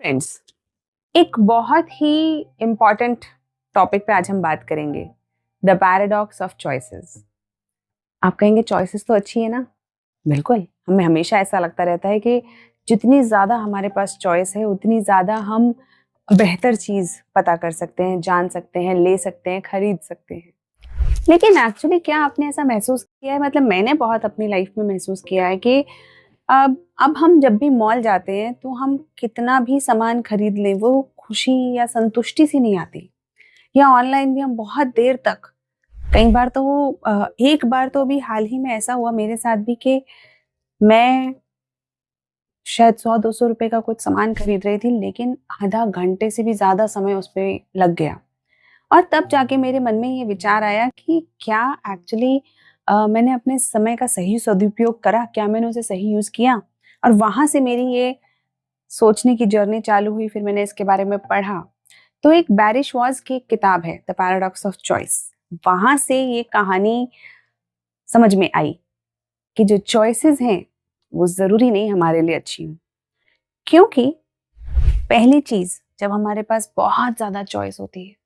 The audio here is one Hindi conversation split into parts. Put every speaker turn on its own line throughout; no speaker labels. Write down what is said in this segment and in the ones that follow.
फ्रेंड्स, एक बहुत ही इम्पॉर्टेंट टॉपिक पे आज हम बात करेंगे, द पैराडॉक्स ऑफ चॉइसेस। आप कहेंगे चॉइसेस तो अच्छी है ना? बिल्कुल, हमें हमेशा ऐसा लगता रहता है कि जितनी ज़्यादा हमारे पास चॉइस है उतनी ज़्यादा हम बेहतर चीज़ पता कर सकते हैं, जान सकते हैं, ले सकते हैं, खरीद सकते हैं। लेकिन एक्चुअली क्या आपने ऐसा महसूस किया है? मतलब मैंने बहुत अपनी लाइफ में महसूस किया है कि अब हम जब भी मॉल जाते हैं तो हम कितना भी सामान खरीद लें वो खुशी या संतुष्टि सी नहीं आती। या ऑनलाइन भी हम बहुत देर तक, कई बार तो एक बार तो अभी हाल ही में ऐसा हुआ मेरे साथ भी कि मैं शायद 100-200 रुपए का कुछ सामान खरीद रही थी, लेकिन आधा घंटे से भी ज्यादा समय उस पर लग गया। और तब जाके मेरे मन में ये विचार आया कि क्या एक्चुअली मैंने अपने समय का सही सदुपयोग करा, क्या मैंने उसे सही यूज किया। और वहां से मेरी ये सोचने की जर्नी चालू हुई। फिर मैंने इसके बारे में पढ़ा। तो एक बैरिश वॉज की एक किताब है, द पैराडॉक्स ऑफ चॉइस। वहां से ये कहानी समझ में आई कि जो चॉइसेस हैं वो जरूरी नहीं हमारे लिए अच्छी हो। क्योंकि पहली चीज, जब हमारे पास बहुत ज्यादा चॉइस होती है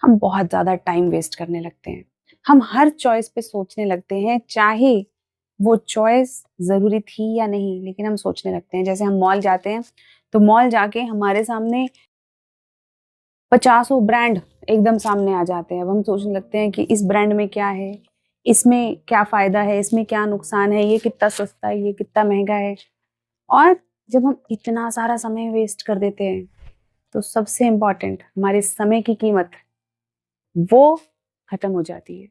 हम बहुत ज्यादा टाइम वेस्ट करने लगते हैं। हम हर चॉइस पे सोचने लगते हैं, चाहे वो चॉइस जरूरी थी या नहीं, लेकिन हम सोचने लगते हैं। जैसे हम मॉल जाते हैं तो मॉल जाके हमारे सामने पचासों ब्रांड एकदम सामने आ जाते हैं। अब हम सोचने लगते हैं कि इस ब्रांड में क्या है, इसमें क्या फायदा है, इसमें क्या नुकसान है, ये कितना सस्ता है, ये कितना महंगा है। और जब हम इतना सारा समय वेस्ट कर देते हैं तो सबसे इम्पोर्टेंट हमारे समय की कीमत वो खत्म हो जाती है।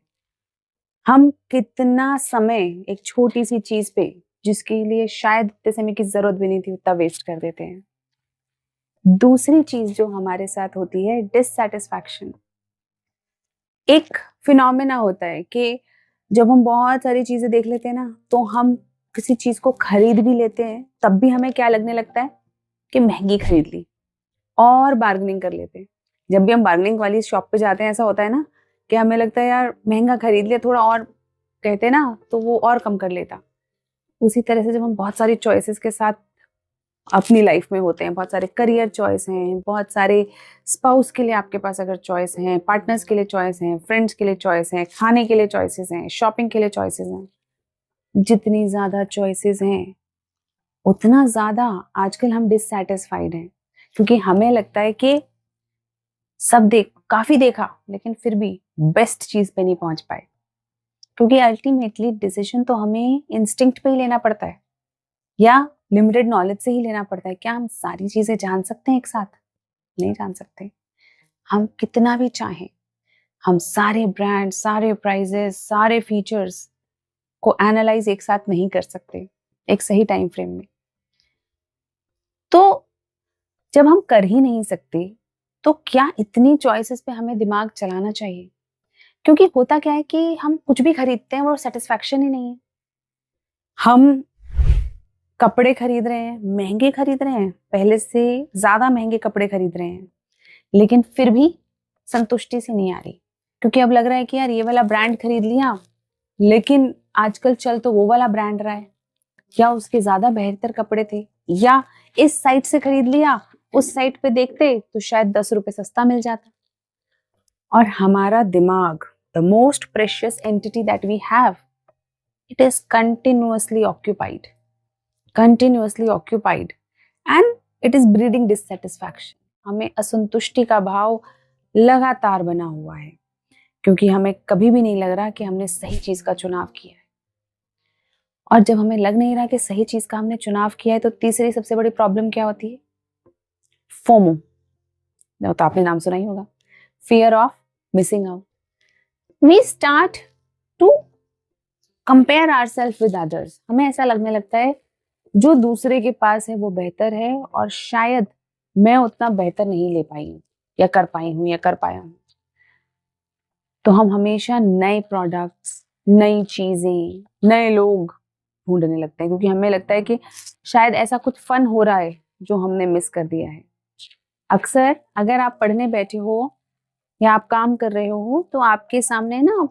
हम कितना समय एक छोटी सी चीज पे, जिसके लिए शायद इतने समय की जरूरत भी नहीं थी, उतना वेस्ट कर देते हैं। दूसरी चीज जो हमारे साथ होती है, डिससैटिस्फैक्शन। एक फिनोमेना होता है कि जब हम बहुत सारी चीजें देख लेते हैं ना, तो हम किसी चीज को खरीद भी लेते हैं, तब भी हमें क्या लगने लगता है कि महंगी खरीद ली, और बार्गेनिंग कर लेते हैं। जब भी हम बार्गेनिंग वाली शॉप पे जाते हैं, ऐसा होता है ना कि हमें लगता है यार महंगा खरीद लिया, थोड़ा और कहते हैं ना तो वो और कम कर लेता। उसी तरह से जब हम बहुत सारी चॉइसेस के साथ अपनी लाइफ में होते हैं, बहुत सारे करियर चॉइस हैं, बहुत सारे स्पाउस के लिए आपके पास अगर चॉइस हैं, पार्टनर्स के लिए चॉइस हैं, फ्रेंड्स के लिए चॉइस हैं, खाने के लिए चॉइसेस हैं, शॉपिंग के लिए चॉइसेस हैं। जितनी ज्यादा चॉइसेस हैं उतना ज्यादा आजकल हम डिससैटिस्फाइड हैं, क्योंकि हमें लगता है कि सब काफी देखा लेकिन फिर भी बेस्ट चीज पे नहीं पहुंच पाए। क्योंकि अल्टीमेटली डिसीजन तो हमें इंस्टिंक्ट पे ही लेना पड़ता है, या लिमिटेड नॉलेज से ही लेना पड़ता है। क्या हम सारी चीजें जान सकते हैं एक साथ? नहीं जान सकते। हम कितना भी चाहें, हम सारे ब्रांड, सारे प्राइजेस, सारे फीचर्स को एनालाइज एक साथ नहीं कर सकते एक सही टाइम फ्रेम में। तो जब हम कर ही नहीं सकते तो क्या इतनी चॉइसेस पे हमें दिमाग चलाना चाहिए? क्योंकि होता क्या है कि हम कुछ भी खरीदते हैं वो सेटिस्फैक्शन ही नहीं है। हम कपड़े खरीद रहे हैं, महंगे खरीद रहे हैं, पहले से ज्यादा महंगे कपड़े खरीद रहे हैं, लेकिन फिर भी संतुष्टि सी नहीं आ रही। क्योंकि अब लग रहा है कि यार ये वाला ब्रांड खरीद लिया, लेकिन आजकल चल तो वो वाला ब्रांड रहा है, या उसके ज्यादा बेहतर कपड़े थे, या इस साइट से खरीद लिया, उस साइट पे देखते तो शायद 10 रुपए सस्ता मिल जाता। और हमारा दिमाग, the most precious entity that we have, it is continuously occupied and it is breeding dissatisfaction. हमें असंतुष्टि का भाव लगातार बना हुआ है, क्योंकि हमें कभी भी नहीं लग रहा कि हमने सही चीज का चुनाव किया है। और जब हमें लग नहीं रहा कि सही चीज का हमने चुनाव किया है, तो तीसरी सबसे बड़ी प्रॉब्लम क्या होती है? फोमो। तो आपने नाम सुना ही होगा, fear of missing out. We start to compare ourselves with others. हमें ऐसा लगने लगता है जो दूसरे के पास है वो बेहतर है, और शायद मैं उतना बेहतर नहीं ले पाई हूँ, या कर पाई हूँ, या कर पाया हूँ। तो हम हमेशा नए प्रोडक्ट्स, नई चीजें, नए लोग ढूंढने लगते हैं, क्योंकि हमें लगता है कि शायद ऐसा कुछ फन हो रहा है जो हमने मिस कर दिया है। अक्सर अगर आप पढ़ने बैठे हो या आप काम कर रहे हो, तो आपके सामने ना,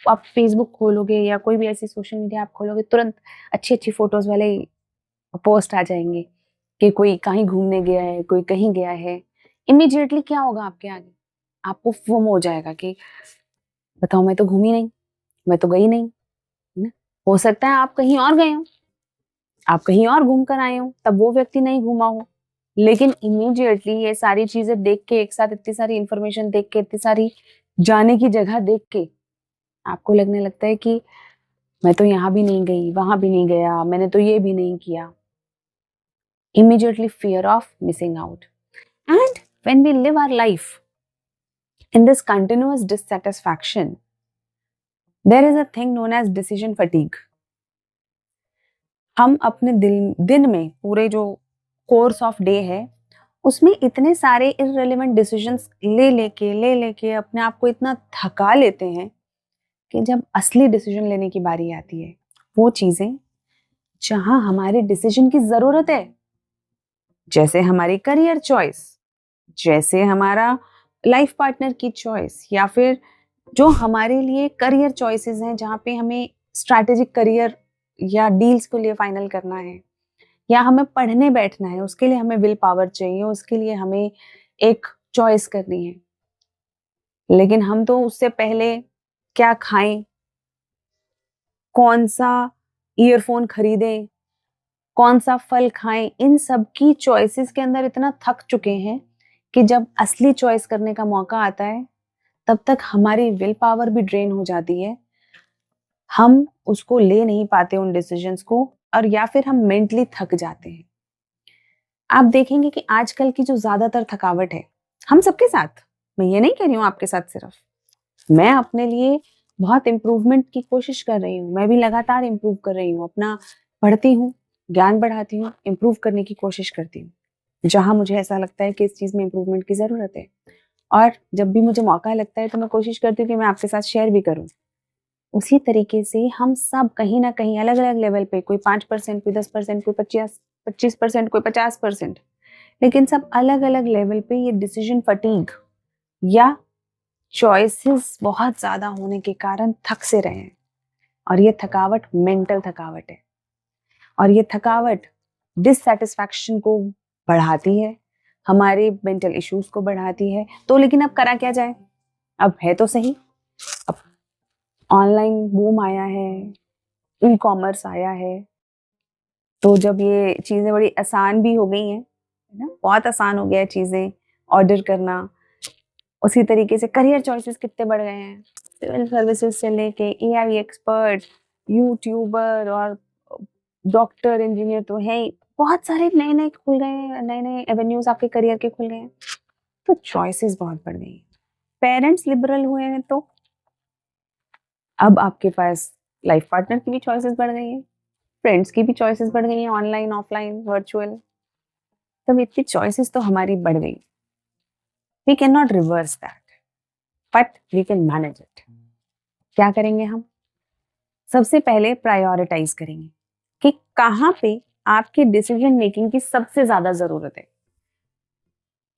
आप फेसबुक खोलोगे या कोई भी ऐसी सोशल मीडिया आप खोलोगे, तुरंत अच्छी अच्छी फोटोज वाले पोस्ट आ जाएंगे कि कोई कहीं घूमने गया है, कोई कहीं गया है, इमीडिएटली क्या होगा आपके आगे? आपको फोमो हो जाएगा कि बताओ मैं तो घूमी नहीं, मैं तो गई नहीं, है ना? हो सकता है आप कहीं और गए हो, आप कहीं और घूम कर आए हो, तब वो व्यक्ति नहीं घूमा हो, लेकिन इमीडिएटली ये सारी चीजें देख के, एक साथ इतनी सारी इंफॉर्मेशन देख के, इतनी सारी जाने की जगह देख के आपको लगने लगता है कि मैं तो यहाँ भी नहीं गई, वहां भी नहीं गया, मैंने तो ये भी नहीं किया. Immediately fear of missing out. And when we live our life in this continuous dissatisfaction, there is a thing known as decision fatigue. हम अपने दिन में पूरे जो कोर्स ऑफ डे है उसमें इतने सारे इररिलेवेंट डिसीजंस ले लेके अपने आप को इतना थका लेते हैं कि जब असली डिसीजन लेने की बारी आती है, वो चीजें जहां हमारे डिसीजन की जरूरत है, जैसे हमारी करियर चॉइस, जैसे हमारा लाइफ पार्टनर की चॉइस, या फिर जो हमारे लिए करियर चॉइसेस हैं जहाँ पे हमें स्ट्रैटेजिक करियर या डील्स को लिए फाइनल करना है, या हमें पढ़ने बैठना है, उसके लिए हमें विल पावर चाहिए, उसके लिए हमें एक चॉइस करनी है. लेकिन हम तो उससे पहले क्या खाएं, कौन सा ईयरफोन खरीदें, कौन सा फल खाएं, इन सब की चॉइसेस के अंदर इतना थक चुके हैं कि जब असली चॉइस करने का मौका आता है तब तक हमारी विल पावर भी ड्रेन हो जाती है, हम उसको ले नहीं पाते उन डिसीजंस को, और या फिर हम मेंटली थक जाते हैं. आप देखेंगे कि आजकल की जो ज्यादातर थकावट है, हम सबके साथ, मैं ये नहीं कह रही हूँ आपके साथ सिर्फ, मैं अपने लिए बहुत इम्प्रूवमेंट की कोशिश कर रही हूँ, मैं भी लगातार इम्प्रूव कर रही हूँ, अपना पढ़ती हूँ, ज्ञान बढ़ाती हूँ, इम्प्रूव करने की कोशिश करती हूँ जहां मुझे ऐसा लगता है कि इस चीज में इम्प्रूवमेंट की जरूरत है. और जब भी मुझे मौका लगता है तो मैं कोशिश करती हूँ कि मैं आपके साथ शेयर भी करूँ. उसी तरीके से हम सब कहीं ना कहीं अलग अलग लेवल पे, कोई 5%, कोई 10%, कोई 25%, कोई 50%, लेकिन सब अलग अलग लेवल पे ये डिसीजन फटीग या चॉइसेस बहुत ज्यादा होने के कारण थक से रहे हैं. और ये थकावट मेंटल थकावट है, और ये थकावट डिससेटिस्फैक्शन को बढ़ाती है, हमारे मेंटल इश्यूज को बढ़ाती है. तो लेकिन अब करा क्या जाए? अब है तो सही, अब ऑनलाइन बूम आया है, ई कॉमर्स आया है, तो जब ये चीजें बड़ी आसान भी हो गई हैं, है ना, बहुत आसान हो गया है चीजें ऑर्डर करना. उसी तरीके से करियर चॉइसेस कितने बढ़ गए हैं, सिविल सर्विसेज से लेके एआई एक्सपर्ट, यूट्यूबर और डॉक्टर, इंजीनियर तो है ही, बहुत सारे नए नए खुल गए हैं, नए नए एवेन्यूज आपके करियर के खुल गए हैं. तो चॉइसेस बहुत बढ़ गई हैं. पेरेंट्स लिबरल हुए हैं तो अब आपके पास लाइफ पार्टनर की भी चॉइसेस बढ़ गई हैं, फ्रेंड्स की भी चॉइसेस बढ़ गई हैं, ऑनलाइन, ऑफलाइन, वर्चुअल. तब इतनी चॉइसेस तो हमारी बढ़ गई. We can not reverse that, but we can manage it. क्या करेंगे हम? सबसे पहले प्रायोरिटाइज करेंगे कि कहाँ पे आपकी डिसीजन मेकिंग की सबसे ज्यादा जरूरत है,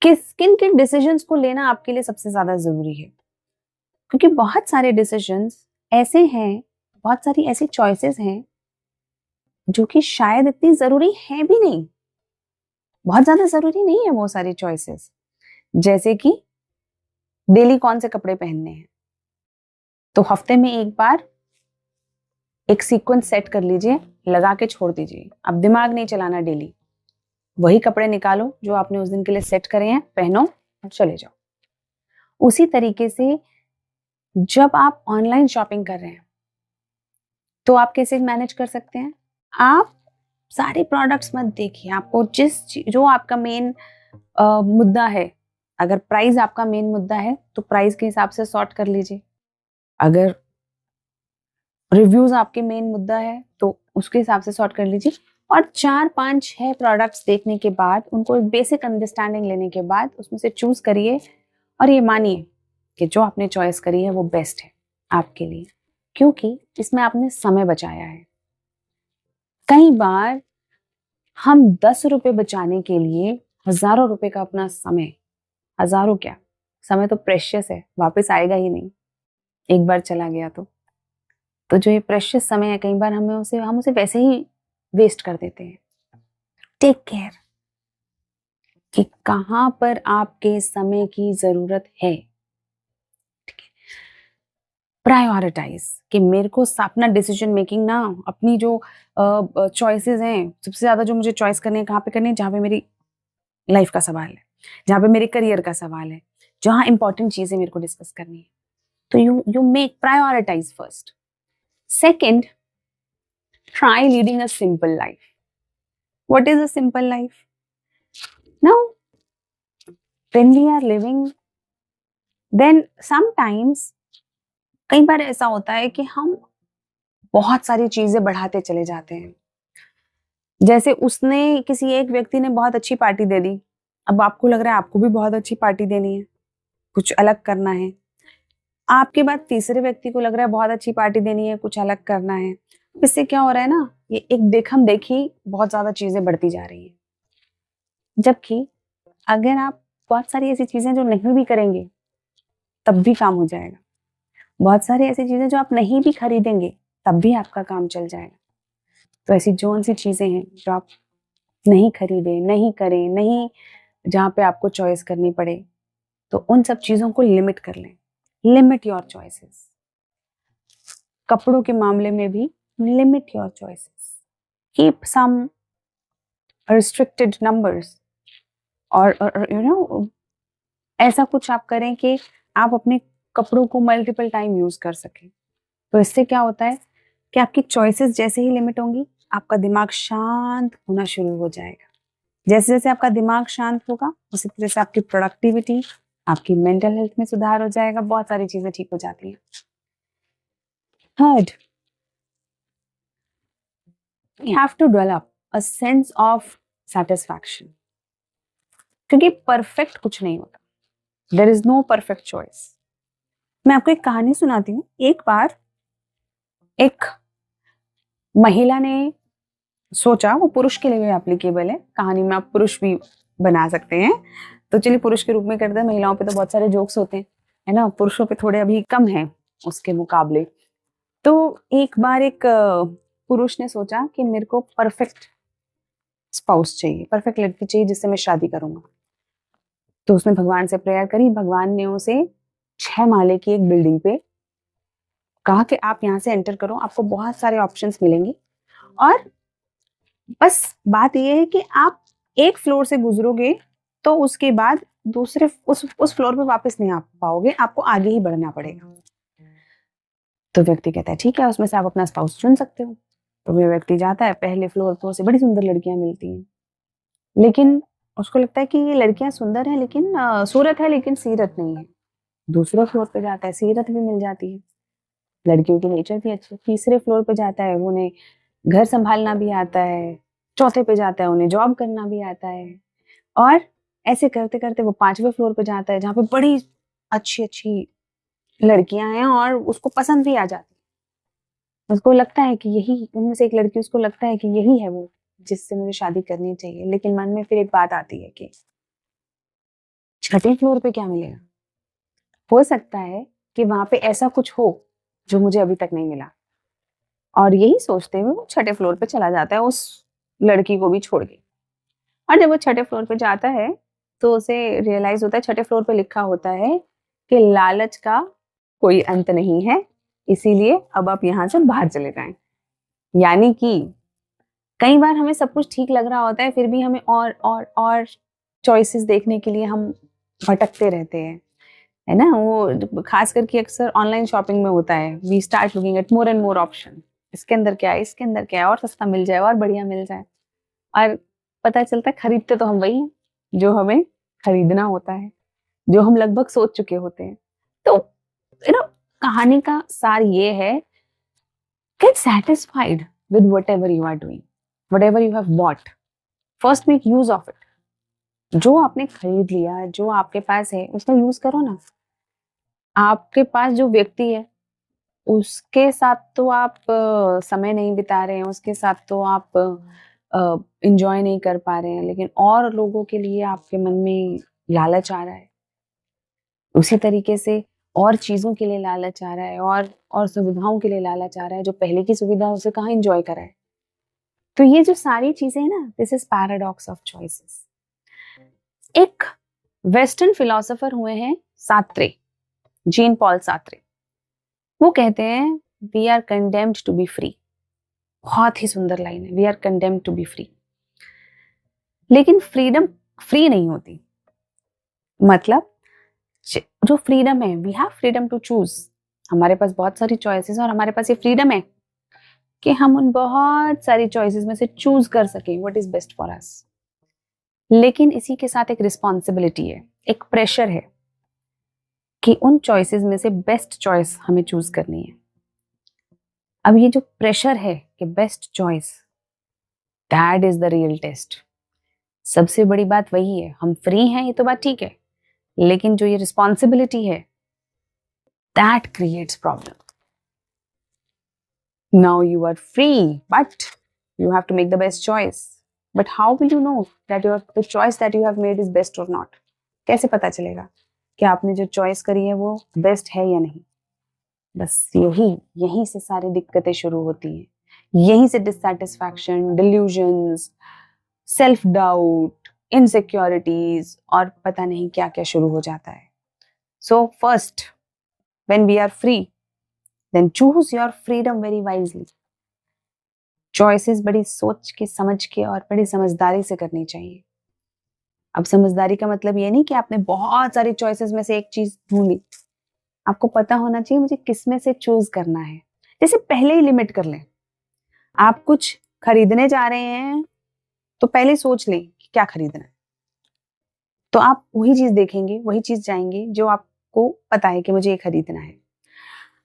किन किन डिसीजंस को लेना आपके लिए सबसे ज्यादा जरूरी है. क्योंकि बहुत सारे डिसीजंस ऐसे हैं, बहुत सारी ऐसी चॉइसेस हैं जो कि शायद इतनी जरूरी है भी नहीं, बहुत ज्यादा जरूरी नहीं है वो सारी चॉइसेस. जैसे कि डेली कौन से कपड़े पहनने हैं, तो हफ्ते में एक बार एक सीक्वेंस सेट कर लीजिए, लगा के छोड़ दीजिए. अब दिमाग नहीं चलाना, डेली वही कपड़े निकालो जो आपने उस दिन के लिए सेट करे हैं, पहनो और चले जाओ. उसी तरीके से जब आप ऑनलाइन शॉपिंग कर रहे हैं तो आप कैसे मैनेज कर सकते हैं? आप सारे प्रोडक्ट्स मत देखिए, आपको जो आपका मेन मुद्दा है, अगर प्राइस आपका मेन मुद्दा है तो प्राइस के हिसाब से सॉर्ट कर लीजिए. अगर रिव्यूज आपके मेन मुद्दा है तो उसके हिसाब से सॉर्ट कर लीजिए. और 4 5 6 प्रोडक्ट्स देखने के बाद, उनको एक बेसिक अंडरस्टैंडिंग लेने के बाद उसमें से चूज करिए, और ये मानिए कि जो आपने चॉइस करी है वो बेस्ट है आपके लिए, क्योंकि इसमें आपने समय बचाया है. कई बार हम 10 रुपए बचाने के लिए हजारों रुपए का अपना समय, हजारों क्या, समय तो प्रेशियस है, वापस आएगा ही नहीं, एक बार चला गया तो जो ये प्रेशियस समय है, कई बार हम उसे वैसे ही वेस्ट कर देते हैं. टेक केयर, कि कहाँ पर आपके समय की जरूरत है। प्रायोरिटाइज कि मेरे को अपना डिसीजन मेकिंग ना, अपनी जो चॉइसेस हैं, सबसे ज्यादा जो मुझे चॉइस करनी है कहाँ पे करनी है, जहाँ पे मेरी लाइफ का सवाल है, जहाँ पे मेरे करियर का सवाल है, जहाँ इंपॉर्टेंट चीजें मेरे को डिस्कस करनी है। तो you make prioritise first. Second, try leading a simple life. What is a simple life? Now when we are living, then sometimes, कई बार ऐसा होता है कि हम बहुत सारी चीजें बढ़ाते चले जाते हैं। जैसे उसने, किसी एक व्यक्ति ने बहुत अच्छी पार्टी दे दी, अब आपको लग रहा है आपको भी बहुत अच्छी पार्टी देनी है, कुछ अलग करना है। आपके बाद तीसरे व्यक्ति को लग रहा है बहुत अच्छी पार्टी देनी है, कुछ अलग करना है। इससे क्या हो रहा है ना, ये एक देखम देखी बहुत ज्यादा चीजें बढ़ती जा रही है। जबकि अगर आप बहुत सारी ऐसी चीजें जो नहीं भी करेंगे तब भी काम हो जाएगा, बहुत सारी ऐसी चीजें जो आप नहीं भी खरीदेंगे तब भी आपका काम चल जाएगा। तो ऐसी जो सी चीजें हैं जो आप नहीं खरीदे, नहीं करें, नहीं, जहाँ पे आपको चॉइस करनी पड़े, तो उन सब चीजों को लिमिट कर लें। Limit your choices. कपड़ों के मामले में भी limit your choices, keep some restricted numbers, और यू नो ऐसा कुछ आप करें कि आप अपने कपड़ों को मल्टीपल टाइम यूज कर सकें। तो इससे क्या होता है कि आपकी चॉइसेस जैसे ही लिमिट होंगी, आपका दिमाग शांत होना शुरू हो जाएगा। जैसे जैसे आपका दिमाग शांत होगा, उसी तरह से आपकी प्रोडक्टिविटी, आपकी मेंटल हेल्थ में सुधार हो जाएगा, बहुत सारी चीजें ठीक हो जाती हैं। Third, you have to develop a sense of satisfaction, क्योंकि परफेक्ट कुछ नहीं होता। There is no perfect choice. मैं आपको एक कहानी सुनाती हूँ। एक बार एक महिला ने सोचा, वो पुरुष के लिए भी एप्लीकेबल है, कहानी में आप पुरुष भी बना सकते हैं, तो चलिए पुरुष के रूप में करते हैं। महिलाओं पे तो बहुत सारे जोक्स होते हैं, है ना, पुरुषों पे थोड़े अभी कम है उसके मुकाबले। तो एक बार एक पुरुष ने सोचा कि मेरे को परफेक्ट स्पाउस चाहिए, परफेक्ट लड़की चाहिए जिससे मैं शादी करूंगा। तो उसने भगवान से प्रेयर करी। भगवान ने उसे 6 माले की एक बिल्डिंग पे कहा कि आप यहाँ से एंटर करो, आपको बहुत सारे ऑप्शंस मिलेंगे, और बस बात यह है कि आप एक फ्लोर से गुजरोगे तो उसके बाद दूसरे उस फ्लोर पे वापस नहीं आ पाओगे, आपको आगे ही बढ़ना पड़ेगा। तो व्यक्ति कहता है ठीक है, उसमें से आप अपना स्पाउस चुन सकते हो। तो वो व्यक्ति जाता है, पहले फ्लोर पे उसे बड़ी सुंदर लड़कियां मिलती हैं, लेकिन उसको लगता है कि ये लड़कियां सुंदर है, लेकिन सूरत है लेकिन सीरत नहीं है। दूसरे फ्लोर पे जाता है, सीरत भी मिल जाती है, लड़कियों की नेचर भी अच्छी। तीसरे फ्लोर पे जाता है, उन्हें घर संभालना भी आता है। चौथे पे जाता है, उन्हें जॉब करना भी आता है। और ऐसे करते करते वो 5वें फ्लोर पे जाता है, जहाँ पे बड़ी अच्छी अच्छी लड़कियां हैं और उसको पसंद भी आ जाती है। उसको लगता है कि यही उनमें से एक लड़की, उसको लगता है कि यही है वो जिससे मुझे शादी करनी चाहिए। लेकिन मन में फिर एक बात आती है कि 6ठे फ्लोर पे क्या मिलेगा, हो सकता है कि वहां पे ऐसा कुछ हो जो मुझे अभी तक नहीं मिला। और यही सोचते हुए वो 6ठे फ्लोर पे चला जाता है, उस लड़की को भी छोड़ के। और जब वो 6ठे फ्लोर पे जाता है तो उसे रियलाइज होता है, 6ठे फ्लोर पे लिखा होता है कि लालच का कोई अंत नहीं है, इसीलिए अब आप यहाँ से बाहर चले जाएं। यानी कि कई बार हमें सब कुछ ठीक लग रहा होता है, फिर भी हमें और चॉइसेस देखने के लिए हम भटकते रहते हैं, है ना। वो खास करके अक्सर ऑनलाइन शॉपिंग में होता है, we start looking at more and more option. इसके अंदर क्या है, इसके अंदर क्या है, और सस्ता मिल जाए और बढ़िया मिल जाए, और पता चलता है खरीदते तो हम वही हैं जो हमें खरीदना होता है, जो हम लगभग सोच चुके होते हैं। तो कहानी का सार ये है, get satisfied with whatever you are doing, whatever you have bought, first make use of it। जो आपने खरीद लिया, जो आपके पास है, उसका यूज करो ना। आपके पास जो व्यक्ति है उसके साथ तो आप समय नहीं बिता रहे हैं, उसके साथ तो आप इंजॉय नहीं कर पा रहे हैं, लेकिन और लोगों के लिए आपके मन में लालच आ रहा है। उसी तरीके से और चीजों के लिए लालच आ रहा है, और सुविधाओं के लिए लालच आ रहा है, जो पहले की सुविधा उसे कहाँ इंजॉय करा है। तो ये जो सारी चीजें है ना, this is paradox of choices. एक वेस्टर्न फिलोसोफर हुए हैं सात्रे, जीन पॉल सात्रे। वो कहते हैं we are condemned to be free. बहुत ही सुंदर लाइन है, we are condemned to be free. लेकिन फ्रीडम फ्री नहीं होती। मतलब जो फ्रीडम है, we have freedom to choose. हमारे पास बहुत सारी चॉइसेस और हमारे पास ये फ्रीडम है कि हम उन बहुत सारी चॉइसेस में से चूज कर सकें what is best for us. लेकिन इसी के साथ एक रिस्पॉन्सिबिलिटी है, एक प्रेशर है कि उन चॉइसेस में से बेस्ट चॉइस हमें चूज करनी है। अब ये जो प्रेशर है कि best choice, that is the real test. सबसे बड़ी बात वही है, हम फ्री हैं ये तो बात ठीक है, लेकिन जो ये रिस्पॉन्सिबिलिटी है that creates problem. Now you are free but you have to make the best choice, but how will you know that the choice that you have made is best or not? कैसे पता चलेगा कि आपने जो चॉइस करी है वो बेस्ट है या नहीं? बस यहीं से सारी दिक्कतें शुरू होती हैं, यहीं से dissatisfaction, delusions, self doubt, insecurities और पता नहीं क्या क्या शुरू हो जाता है। So first, when we are free, then choose your freedom very wisely. Choices बड़ी सोच के, समझ के और बड़ी समझदारी से करनी चाहिए। अब समझदारी का मतलब ये नहीं कि आपने बहुत सारी चॉइसेस में से एक चीज ढूंढी। आपको पता होना चाहिए मुझे किस में से चूज करना है। जैसे पहले ही लिमिट कर लें, आप कुछ खरीदने जा रहे हैं तो पहले सोच लें कि क्या खरीदना है, तो आप वही चीज देखेंगे, वही चीज जाएंगे जो आपको पता है कि मुझे ये खरीदना है।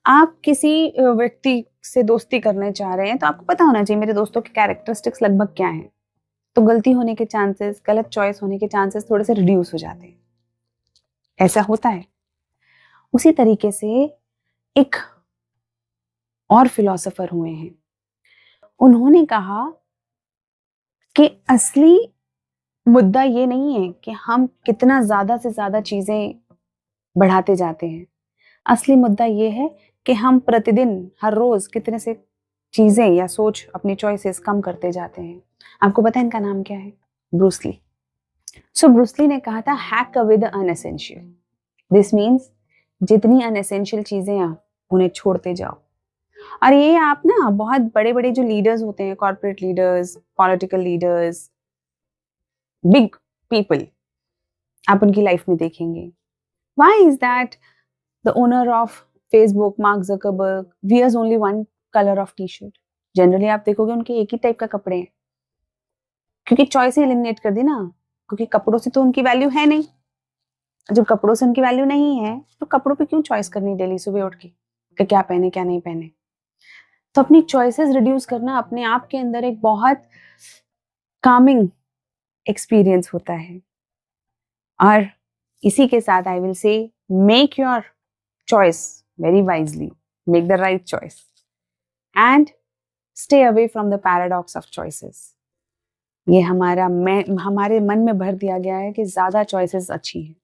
आप किसी व्यक्ति से दोस्ती करने चाह रहे हैं तो आपको पता होना चाहिए मेरे दोस्तों के कैरेक्टरिस्टिक्स लगभग क्या हैं, तो गलती होने के चांसेस, गलत चॉइस होने के चांसेस थोड़े से रिड्यूस हो जाते हैं। ऐसा होता है। उसी तरीके से एक और फिलोसोफर हुए हैं, उन्होंने कहा कि असली मुद्दा ये नहीं है कि हम कितना ज्यादा से ज्यादा चीजें बढ़ाते जाते हैं। असली मुद्दा ये है कि हम प्रतिदिन, हर रोज कितने से चीजें या सोच, अपनी चॉइसेस कम करते जाते हैं। आपको पता है इनका नाम क्या है? Bruce Lee. सो ब्रूस ली ने कहा था hack away the unessential. This means जितनी अनएसेंशियल चीजें हैं उन्हें छोड़ते जाओ। और ये आप ना बहुत बड़े बड़े जो लीडर्स होते हैं, corporate leaders, political leaders, big people, आप उनकी लाइफ में देखेंगे। Why is that the owner of Facebook, Mark Zuckerberg, wears only one color of T-shirt? Generally आप देखोगे उनके एक ही टाइप का कपड़े हैं, क्योंकि चॉइस ही एलिमिनेट कर दी ना, क्योंकि कपड़ों से तो उनकी वैल्यू है नहीं। जब कपड़ों से उनकी वैल्यू नहीं है तो कपड़ों पे क्यों चॉइस करनी डेली सुबह उठ के कि क्या पहने क्या नहीं पहने? तो अपनी चॉइसेस रिड्यूस करना अपने आप के अंदर एक बहुत कामिंग एक्सपीरियंस होता है। और इसी के साथ I will say make your choice very wisely, make the right choice and stay away from the paradox of choices. ये हमारे मन में भर दिया गया है कि ज्यादा चॉइसेस अच्छी हैं।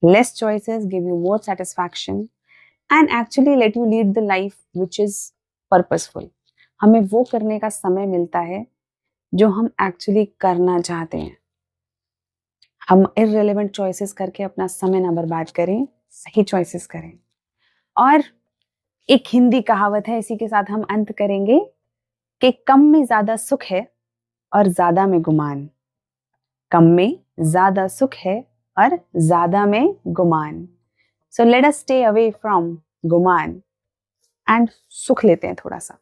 Less choices give you more satisfaction and actually let you lead the life which is purposeful. हमें वो करने का समय मिलता है जो हम एक्चुअली करना चाहते हैं। हम irrelevant choices करके अपना समय ना बर्बाद करें, सही choices करें। और एक हिंदी कहावत है, इसी के साथ हम अंत करेंगे कि कम में ज्यादा सुख है और ज्यादा में गुमान। कम में ज्यादा सुख है और ज्यादा में गुमान। So let us stay away from गुमान एंड सुख लेते हैं थोड़ा सा।